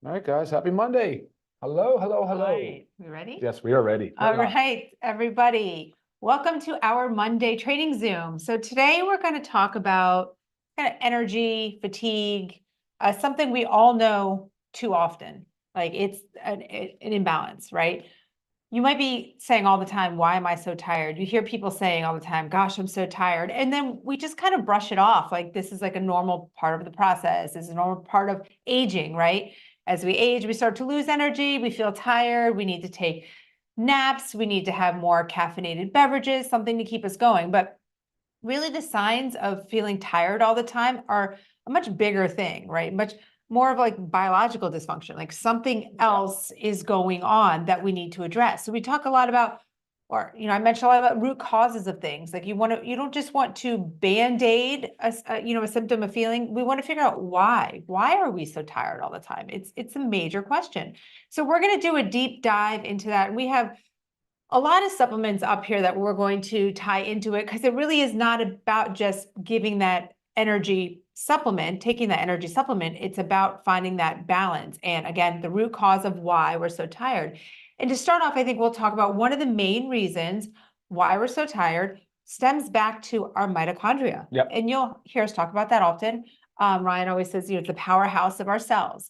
All right, guys, happy Monday. Hello, hello, hello. Right. We ready? Yes, we are ready. All right, everybody. Welcome to our Monday trading Zoom. So today we're going to talk about kind of energy, fatigue, something we all know too often. Like it's an imbalance, right? You might be saying all the time, why am I so tired? You hear people saying all the time, gosh, I'm so tired. And then we just kind of brush it off. Like this is like a normal part of the process. This is a normal part of aging, right? As we age, we start to lose energy. We feel tired. We need to take naps. We need to have more caffeinated beverages, something to keep us going. But really the signs of feeling tired all the time are a much bigger thing, right? Much more of like biological dysfunction, like something else is going on that we need to address. So we talk a lot about, or, I mentioned a lot about root causes of things. Like you don't just want to Band-Aid a symptom of feeling. We want to figure out why. Why are we so tired all the time? It's a major question. So we're going to do a deep dive into that. And we have a lot of supplements up here that we're going to tie into it because it really is not about just giving that energy supplement, taking that energy supplement. It's about finding that balance. And again, the root cause of why we're so tired. And to start off, I think we'll talk about one of the main reasons why we're so tired stems back to our mitochondria. Yep. And you'll hear us talk about that often. Ryan always says, it's the powerhouse of our cells.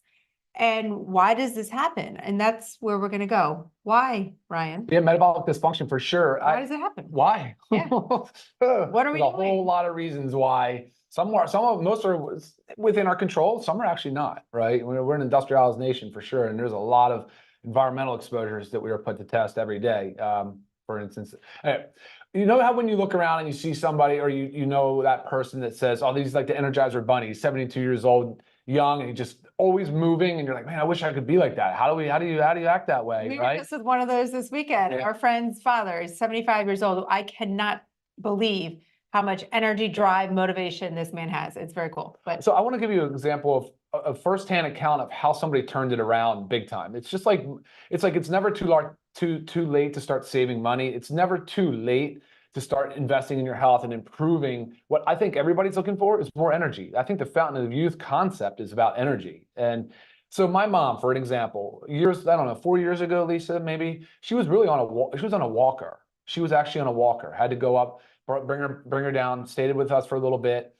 And why does this happen? And that's where we're going to go. Why, Ryan? Yeah, metabolic dysfunction for sure. Why does it happen? Why? Yeah. What are we There's a doing? whole lot of reasons why. Most are within our control. Some are actually not, right? We're an industrialized nation for sure. And there's a lot of environmental exposures that we are put to test every day. For instance, you know how when you look around and you see somebody or you know that person that says, oh, these like the Energizer Bunny, he's 72 years old, young, and he just always moving, and you're like, man, I wish I could be like that. How do you act that way? We right? were just with one of those this weekend. Yeah. Our friend's father is 75 years old. I cannot believe how much energy, drive, motivation this man has. It's very cool. But so I want to give you an example of a firsthand account of how somebody turned it around big time. It's just like it's never too late to start saving money. It's never too late to start investing in your health and improving. What I think everybody's looking for is more energy. I think the fountain of youth concept is about energy. And so my mom, for an example, I don't know, 4 years ago, Lisa, maybe, she was really she was on a walker. She was actually on a walker, had to go up, bring her down, stayed with us for a little bit.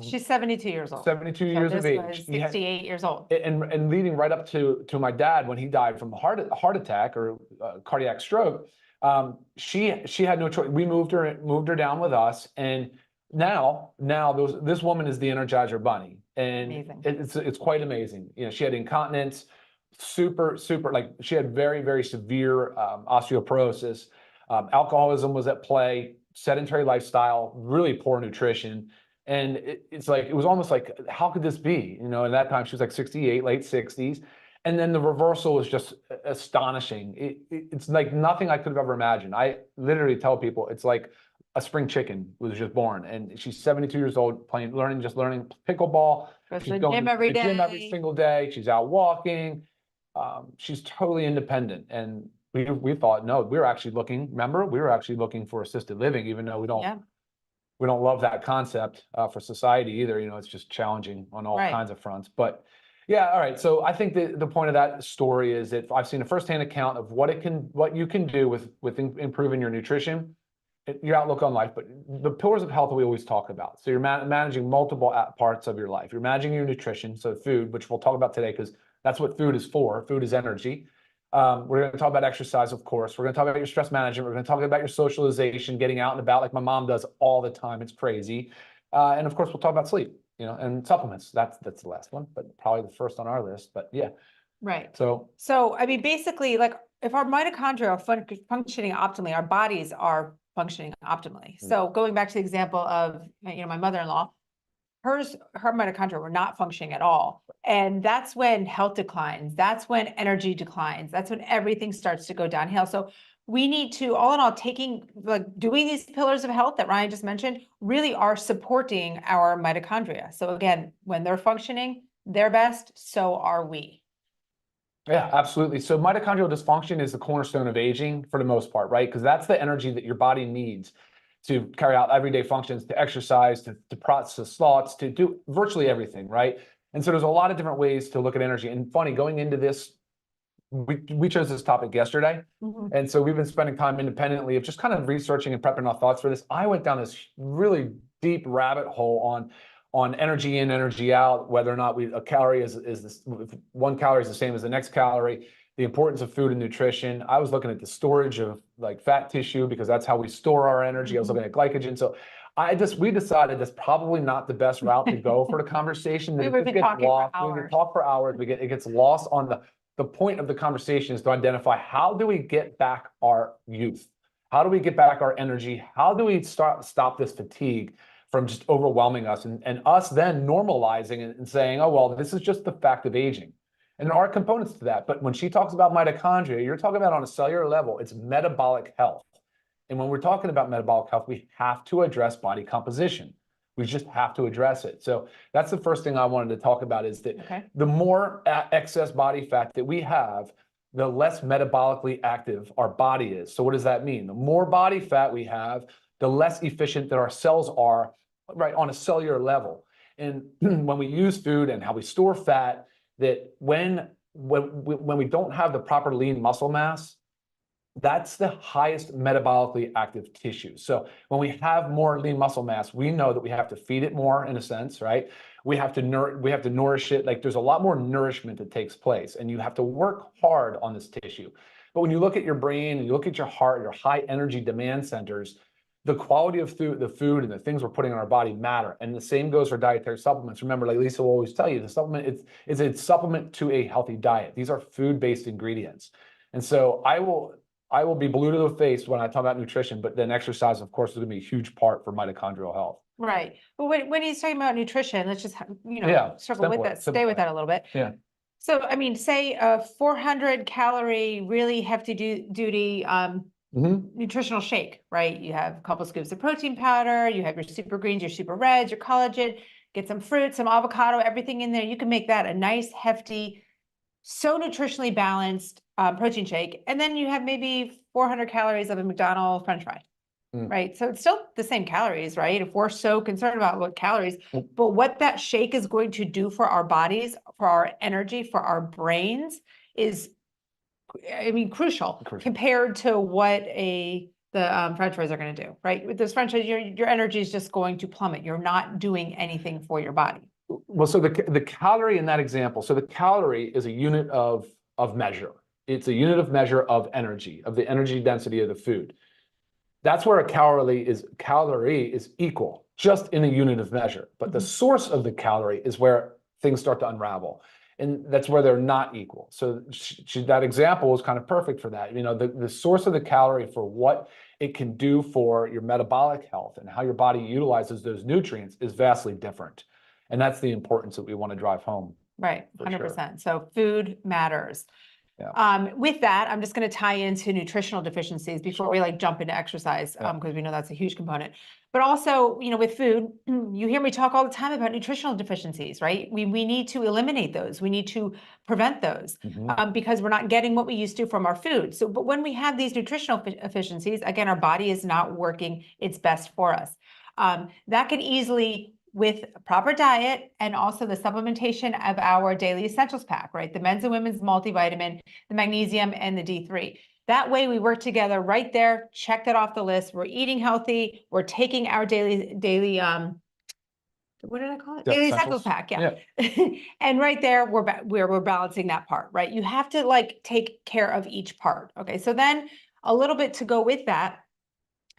she's 72 years old. 72 years of age. Was 68 years old. And leading right up to my dad when he died from a heart attack or cardiac stroke. She had no choice. We moved her down with us, and now this woman is the Energizer Bunny, and Amazing. It's quite amazing. She had incontinence, super like she had very, very severe osteoporosis, alcoholism was at play, sedentary lifestyle, really poor nutrition. And it was almost like, how could this be? At that time she was like 68, late 60s. And then the reversal is just astonishing. It's like nothing I could have ever imagined. I literally tell people it's like a spring chicken was just born, and she's 72 years old, learning pickleball. She's going to the gym every single day. She's out walking. She's totally independent. And we thought, no, we were actually looking for assisted living, even though we don't love that concept for society either. it's just challenging on all kinds of fronts. But yeah, all right. So I think the point of that story is that I've seen a firsthand account of what you can do with improving your nutrition, your outlook on life, but the pillars of health we always talk about. So you're managing multiple parts of your life. You're managing your nutrition, so food, which we'll talk about today because that's what food is for. Food is energy. We're going to talk about exercise, of course. We're going to talk about your stress management. We're going to talk about your socialization, getting out and about like my mom does all the time. It's crazy. And of course, we'll talk about sleep, and supplements. That's the last one, but probably the first on our list. But yeah. Right. So I mean, basically, like if our mitochondria are functioning optimally, our bodies are functioning optimally. So going back to the example of, my mother-in-law, her mitochondria were not functioning at all. And that's when health declines. That's when energy declines. That's when everything starts to go downhill. So we need to, all in all, doing these pillars of health that Ryan just mentioned really are supporting our mitochondria. So again, when they're functioning their best, so are we. Yeah, absolutely. So mitochondrial dysfunction is the cornerstone of aging for the most part, right? Because that's the energy that your body needs to carry out everyday functions, to exercise, to process thoughts, to do virtually everything, right? And so there's a lot of different ways to look at energy. And funny, going into this, we chose this topic yesterday. And so we've been spending time independently of just kind of researching and prepping our thoughts for this. I went down this really deep rabbit hole on energy in, energy out, whether or not a calorie is this, if 1 calorie is the same as the next calorie, the importance of food and nutrition. I was looking at the storage of like fat tissue because that's how we store our energy. I was looking at glycogen. So we decided that's probably not the best route to go for the conversation. We would be talking for hours. We could talk for hours. It gets lost on the point of the conversation is to identify, how do we get back our youth? How do we get back our energy? How do we stop this fatigue from just overwhelming us, and us then normalizing it and saying, oh, well, this is just the fact of aging. And there are components to that. But when she talks about mitochondria, you're talking about on a cellular level, it's metabolic health. And when we're talking about metabolic health, we have to address body composition. We just have to address it. So that's the first thing I wanted to talk about, is that the more excess body fat that we have, the less metabolically active our body is. So what does that mean? The more body fat we have, the less efficient that our cells are, right, on a cellular level. And when we use food and how we store fat, that when we don't have the proper lean muscle mass, that's the highest metabolically active tissue. So when we have more lean muscle mass, we know that we have to feed it more, in a sense, right? We have to nourish it. Like, there's a lot more nourishment that takes place, and you have to work hard on this tissue. But when you look at your brain and you look at your heart, your high energy demand centers, the quality of the food and the things we're putting in our body matter. And the same goes for dietary supplements. Remember, like Lisa will always tell you, the supplement is a supplement to a healthy diet. These are food-based ingredients. And so I will be blue to the face when I talk about nutrition, but then exercise, of course, is going to be a huge part for mitochondrial health. Right. But when he's talking about nutrition, let's just, circle with that, stay with that a little bit. Yeah. So, I mean, say a 400 calorie, really hefty duty, nutritional shake, right? You have a couple scoops of protein powder, you have your super greens, your super reds, your collagen, get some fruit, some avocado, everything in there. You can make that a nice, hefty, so nutritionally balanced protein shake. And then you have maybe 400 calories of a McDonald's French fry, right? So it's still the same calories, right? If we're so concerned about what calories, but what that shake is going to do for our bodies, for our energy, for our brains is, I mean, crucial compared to what the French fries are going to do, right? With those French fries, your energy is just going to plummet. You're not doing anything for your body. Well, so the calorie in that example, so the calorie is a unit of measure. It's a unit of measure of energy, of the energy density of the food. That's where a calorie is equal, just in a unit of measure. But the source of the calorie is where things start to unravel. And that's where they're not equal. So that example is kind of perfect for that. The source of the calorie for what it can do for your metabolic health and how your body utilizes those nutrients is vastly different. And that's the importance that we want to drive home. Right, 100%. Sure. So food matters. Yeah. With that, I'm just going to tie into nutritional deficiencies before we jump into exercise, because we know that's a huge component. But also, with food, you hear me talk all the time about nutritional deficiencies, right? We need to eliminate those. We need to prevent those because we're not getting what we used to from our food. So, but when we have these nutritional deficiencies, again, our body is not working its best for us. That can easily, with proper diet and also the supplementation of our daily essentials pack, right? The men's and women's multivitamin, the magnesium, and the D3. That way we work together right there, check that off the list. We're eating healthy. We're taking our daily, what did I call it? Daily essentials pack, yeah. And right there, we're balancing that part, right? You have to take care of each part. Okay, so then a little bit to go with that,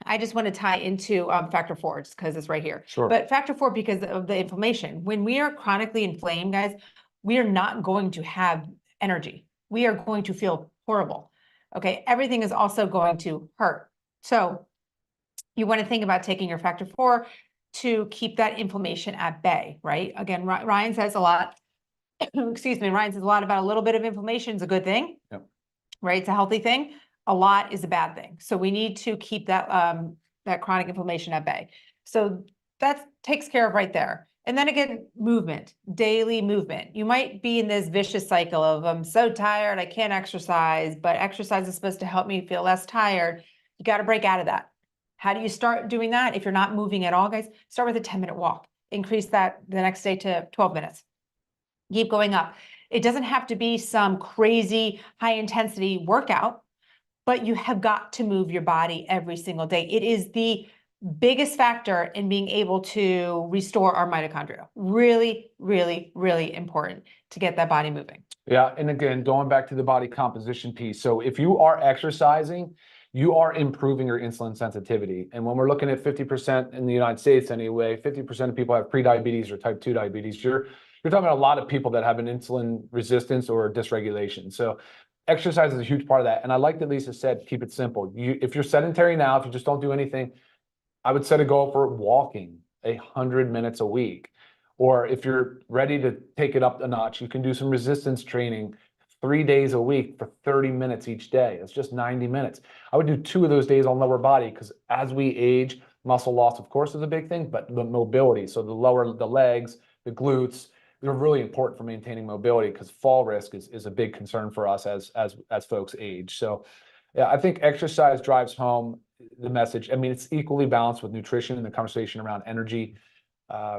I just want to tie into factor 4 just because it's right here. Sure. But factor 4 because of the inflammation. When we are chronically inflamed, guys, we are not going to have energy. We are going to feel horrible. Okay, everything is also going to hurt. So you want to think about taking your factor 4 to keep that inflammation at bay, right? Again, Ryan says a lot, excuse me, Ryan says a lot about a little bit of inflammation is a good thing, right? It's a healthy thing. A lot is a bad thing. So we need to keep that that chronic inflammation at bay. So that takes care of right there. And then again, movement, daily movement. You might be in this vicious cycle of, I'm so tired, I can't exercise, but exercise is supposed to help me feel less tired. You got to break out of that. How do you start doing that? If you're not moving at all, guys, start with a 10-minute walk. Increase that the next day to 12 minutes. keep going up. It doesn't have to be some crazy high intensity workout, but you have got to move your body every single day. It is the biggest factor in being able to restore our mitochondria. Really, really, really important to get that body moving. Yeah, and again, going back to the body composition piece. So if you are exercising, you are improving your insulin sensitivity. And when we're looking at 50% in the United States anyway, 50% of people have prediabetes or type 2 diabetes. You're talking about a lot of people that have an insulin resistance or dysregulation. So exercise is a huge part of that. And I like that Lisa said, keep it simple. If you're sedentary now, if you just don't do anything, I would set a goal for walking 100 minutes a week. Or if you're ready to take it up a notch, you can do some resistance training 3 days a week for 30 minutes each day. It's just 90 minutes. I would do 2 of those days on lower body because as we age, muscle loss, of course, is a big thing, but the mobility. So the legs, the glutes, they're really important for maintaining mobility because fall risk is a big concern for us as folks age. So yeah, I think exercise drives home the message. I mean, it's equally balanced with nutrition and the conversation around energy,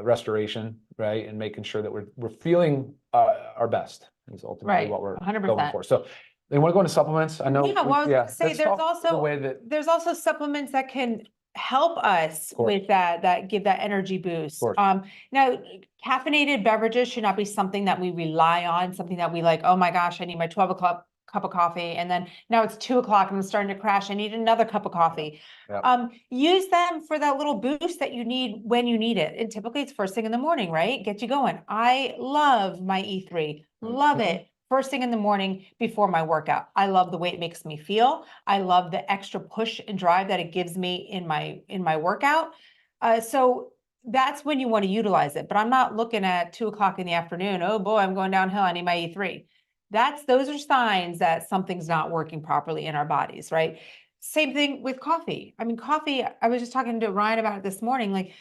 restoration, right? And making sure that we're feeling our best is ultimately what we're 100%. going for. So they want to go into supplements. I know. Yeah, well, I was gonna say there's also supplements that can help us with that give that energy boost. Now caffeinated beverages should not be something that we rely on, something that we like, oh my gosh, I need my 12 o'clock cup of coffee. And then now it's 2 o'clock and I'm starting to crash. I need another cup of coffee. Yep. Use them for that little boost that you need when you need it. And typically it's first thing in the morning, right? Get you going. I love my E3, love it. First thing in the morning before my workout. I love the way it makes me feel. I love the extra push and drive that it gives me in my workout. So that's when you want to utilize it. But I'm not looking at 2 o'clock in the afternoon. Oh boy, I'm going downhill. I need my E3. Those are signs that something's not working properly in our bodies, right? Same thing with coffee. I mean, coffee, I was just talking to Ryan about it this morning, like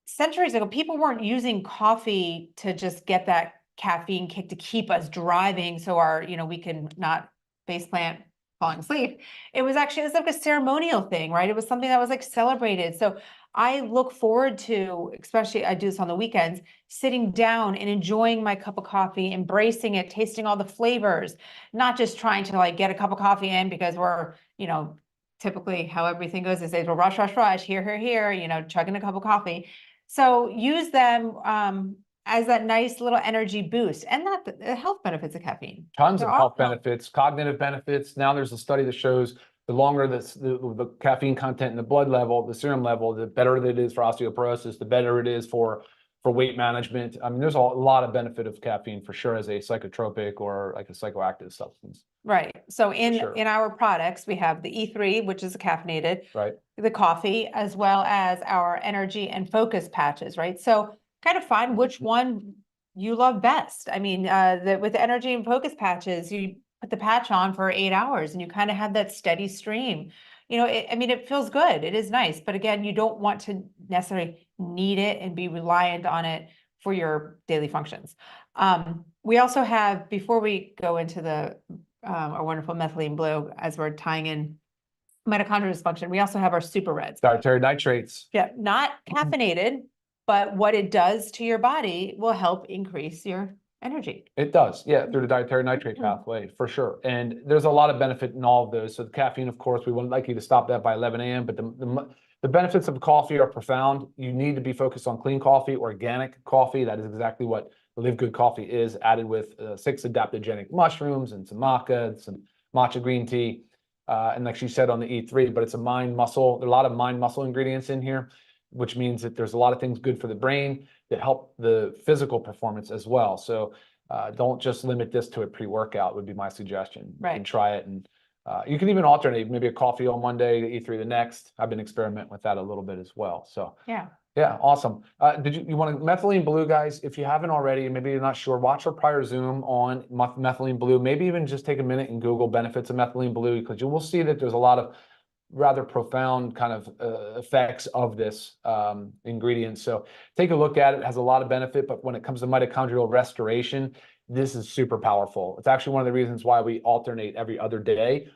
centuries ago, people weren't using coffee to just get that caffeine kick to keep us driving so we can not face plant falling asleep. It was like a ceremonial thing, right? It was something that was like celebrated. So I look forward to, especially I do this on the weekends, sitting down and enjoying my cup of coffee, embracing it, tasting all the flavors, not just trying to like get a cup of coffee in because we're, typically how everything goes is they will rush, here, chugging a cup of coffee. So use them as that nice little energy boost and not the health benefits of caffeine. Tons of health benefits, cognitive benefits. Now there's a study that shows the longer the caffeine content in the blood level, the serum level, the better it is for osteoporosis, the better it is for weight management. I mean, there's a lot of benefit of caffeine for sure as a psychotropic or like a psychoactive substance. Right. So in our products, we have the E3, which is caffeinated, right? The coffee, as well as our energy and focus patches, right? So kind of find which one you love best. I mean, with the energy and focus patches, you put the patch on for 8 hours and you kind of have that steady stream. It feels good. It is nice. But again, you don't want to necessarily need it and be reliant on it for your daily functions. We also have, before we go into our wonderful methylene blue, as we're tying in mitochondrial dysfunction, we also have our super reds. Dietary nitrates. Yeah, not caffeinated, but what it does to your body will help increase your energy. It does, yeah, through the dietary nitrate pathway, for sure. And there's a lot of benefit in all of those. So the caffeine, of course, we wouldn't like you to stop that by 11 a.m., but the benefits of coffee are profound. You need to be focused on clean coffee, organic coffee. That is exactly what the LiveGood coffee is, added with 6 adaptogenic mushrooms and some maca and some matcha green tea. And like she said on the E3, but it's a mind-muscle. There are a lot of mind-muscle ingredients in here, which means that there's a lot of things good for the brain that help the physical performance as well. So don't just limit this to a pre-workout would be my suggestion. Right. You can try it, and you can even alternate, maybe a coffee on one day, the E3 the next. I've been experimenting with that a little bit as well. So yeah, awesome. Did you want to methylene blue, guys? If you haven't already, maybe you're not sure, watch our prior Zoom on methylene blue. Maybe even just take a minute and Google benefits of methylene blue, because you will see that there's a lot of rather profound kind of effects of this ingredient. So take a look at it. It has a lot of benefit, but when it comes to mitochondrial restoration, this is super powerful. It's actually one of the reasons why we alternate every other day.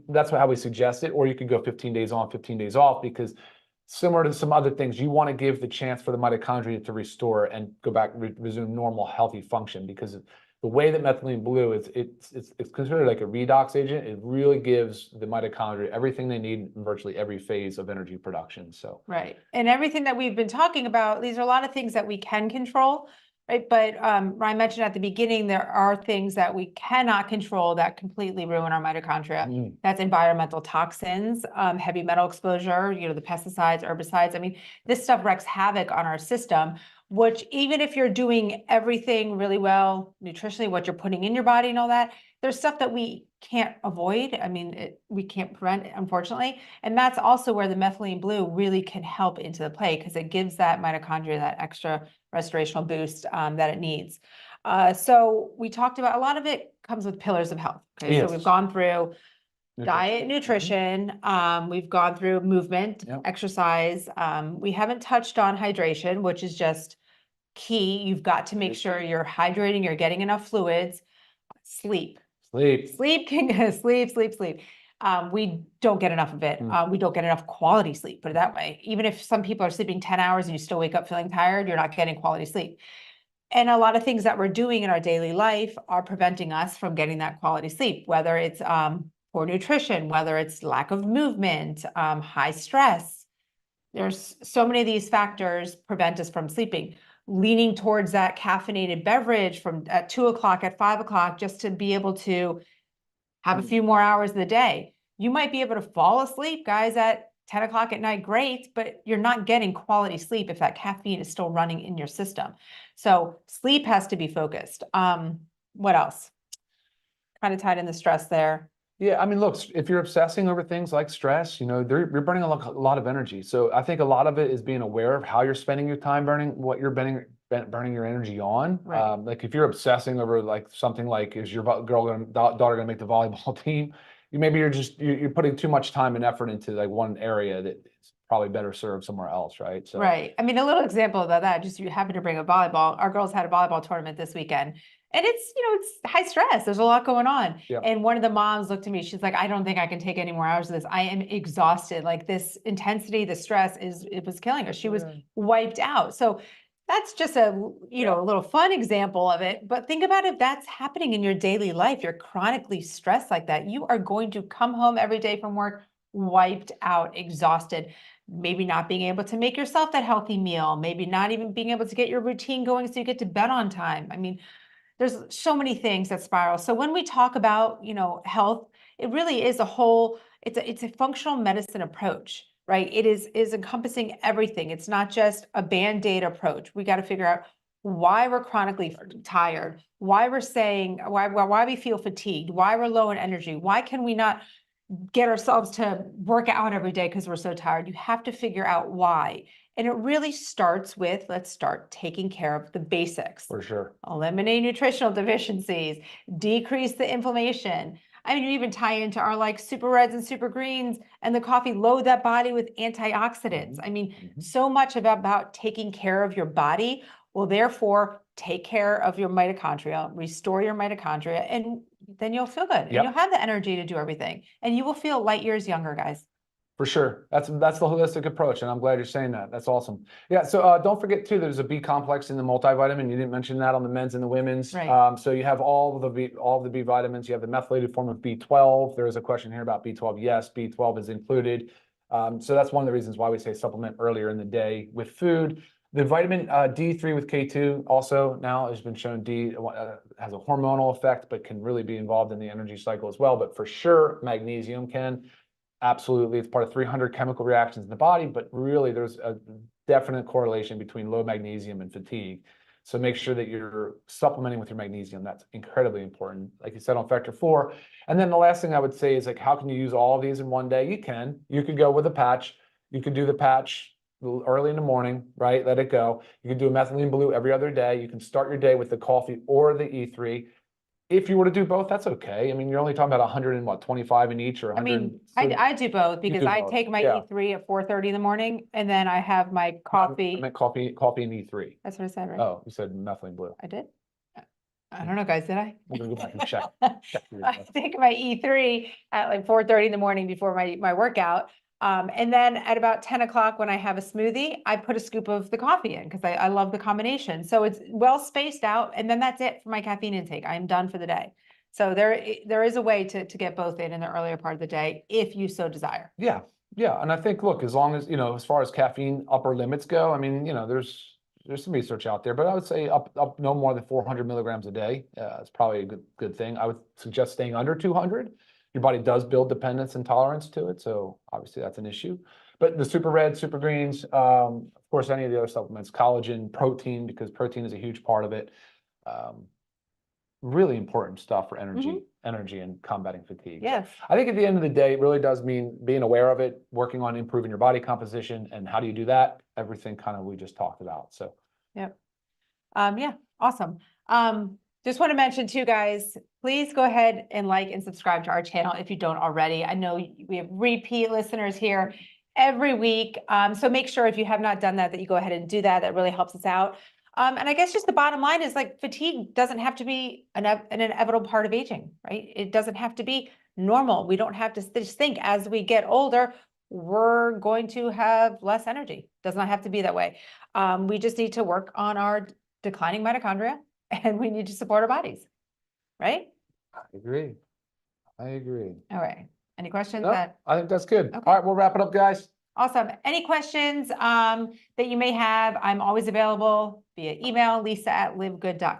That's how we suggest it, or you could go 15 days on, 15 days off, because similar to some other things, you want to give the chance for the mitochondria to restore and go back, resume normal, healthy function, because the way that methylene blue is, it's considered like a redox agent. It really gives the mitochondria everything they need in virtually every phase of energy production. So right, and everything that we've been talking about, these are a lot of things that we can control, right? But Ryan mentioned at the beginning, there are things that we cannot control that completely ruin our mitochondria. That's environmental toxins, heavy metal exposure, the pesticides, herbicides. I mean, this stuff wreaks havoc on our system, which even if you're doing everything really well, nutritionally, what you're putting in your body and all that, there's stuff that we can't avoid. I mean, we can't prevent, unfortunately. And that's also where the methylene blue really can help into the play, because it gives that mitochondria that extra restorational boost that it needs. So we talked about, a lot of it comes with pillars of health. Okay, yes. So we've gone through diet, nutrition, we've gone through movement, exercise. We haven't touched on hydration, which is just key. You've got to make sure you're hydrating, you're getting enough fluids. Sleep. Sleep can sleep. We don't get enough of it. We don't get enough quality sleep, put it that way. Even if some people are sleeping 10 hours and you still wake up feeling tired, you're not getting quality sleep. And a lot of things that we're doing in our daily life are preventing us from getting that quality sleep, whether it's poor nutrition, whether it's lack of movement, high stress. There's so many of these factors prevent us from sleeping. Leaning towards that caffeinated beverage from at 2 o'clock, at 5 o'clock, just to be able to have a few more hours of the day. You might be able to fall asleep, guys, at 10 o'clock at night, great, but you're not getting quality sleep if that caffeine is still running in your system. So sleep has to be focused. What else? Kind of tied in the stress there. Yeah, I mean, look, if you're obsessing over things like stress, you're burning a lot of energy. So I think a lot of it is being aware of how you're spending your time, what you're burning your energy on. Right. Like if you're obsessing over like something like, is your daughter going to make the volleyball team? You're putting too much time and effort into like one area that is probably better served somewhere else, right? So right. I mean, a little example about that, just you happen to bring a volleyball. Our girls had a volleyball tournament this weekend. And it's high stress. There's a lot going on. Yeah. And one of the moms looked at me, she's like, I don't think I can take any more hours of this. I am exhausted. Like this intensity, the stress it was killing her. She was wiped out. So that's just a little fun example of it. But think about if that's happening in your daily life, you're chronically stressed like that. You are going to come home every day from work wiped out, exhausted, maybe not being able to make yourself that healthy meal, maybe not even being able to get your routine going so you get to bed on time. I mean, there's so many things that spiral. So when we talk about, health, it really is it's a functional medicine approach, right? It is encompassing everything. It's not just a Band-Aid approach. We got to figure out why we're chronically tired, why we feel fatigued, why we're low in energy, why can we not get ourselves to work out every day because we're so tired. You have to figure out why. And it really starts with, let's start taking care of the basics. For sure. Eliminate nutritional deficiencies, decrease the inflammation. I mean, you even tie into our like super reds and super greens and the coffee, load that body with antioxidants. I mean, so much about taking care of your body will therefore take care of your mitochondria, restore your mitochondria, and then you'll feel good. And you'll have the energy to do everything. And you will feel light years younger, guys. For sure. That's the holistic approach. And I'm glad you're saying that. That's awesome. Yeah. So don't forget too, there's a B complex in the multivitamin. You didn't mention that on the men's and the women's. Right. So you have all of the B vitamins. You have the methylated form of B12. There is a question here about B12. Yes, B12 is included. So that's one of the reasons why we say supplement earlier in the day with food. The vitamin D3 with K2 also now has been shown has a hormonal effect, but can really be involved in the energy cycle as well. But for sure, magnesium can. Absolutely. It's part of 300 chemical reactions in the body, but really there's a definite correlation between low magnesium and fatigue. So make sure that you're supplementing with your magnesium. That's incredibly important, like you said, on factor 4. And then the last thing I would say is like, how can you use all of these in one day? You can. You could go with a patch. You could do the patch early in the morning, right? Let it go. You can do a methylene blue every other day. You can start your day with the coffee or the E3. If you were to do both, that's okay. I mean, you're only talking about 125 in each, or 100. I mean, I do both because I take my E3 at 4:30 in the morning, and then I have my coffee. I meant coffee and E3. That's what I said, right? Oh, you said methylene blue. I did? I don't know, guys, did I? I'm gonna go back and check. I take my E3 at like 4:30 in the morning before my workout. And then at about 10 o'clock when I have a smoothie, I put a scoop of the coffee in because I love the combination. So it's well spaced out, and then that's it for my caffeine intake. I'm done for the day. So there is a way to get both in the earlier part of the day if you so desire. Yeah, yeah, and I think, look, as long as, as far as caffeine upper limits go, I mean, there's some research out there, but I would say up no more than 400 milligrams a day. It's probably a good thing. I would suggest staying under 200. Your body does build dependence and tolerance to it, so obviously that's an issue. But the super red, super greens, of course, any of the other supplements, collagen, protein, because protein is a huge part of it. Really important stuff for energy and combating fatigue. Yes. So I think at the end of the day, it really does mean being aware of it, working on improving your body composition, and how do you do that? Everything kind of we just talked about. So yep. Yeah, awesome. Just want to mention too, guys, please go ahead and like and subscribe to our channel if you don't already. I know we have repeat listeners here every week. So make sure if you have not done that, that you go ahead and do that. That really helps us out. And I guess just the bottom line is like fatigue doesn't have to be an inevitable part of aging, right? It doesn't have to be normal. We don't have to just think as we get older, we're going to have less energy. Does not have to be that way. We just need to work on our declining mitochondria, and we need to support our bodies, right? I agree. All right. Any questions? Nope, I think that's good. Okay. All right, we'll wrap it up, guys. Awesome. Any questions that you may have, I'm always available via email, lisa@livegood.com.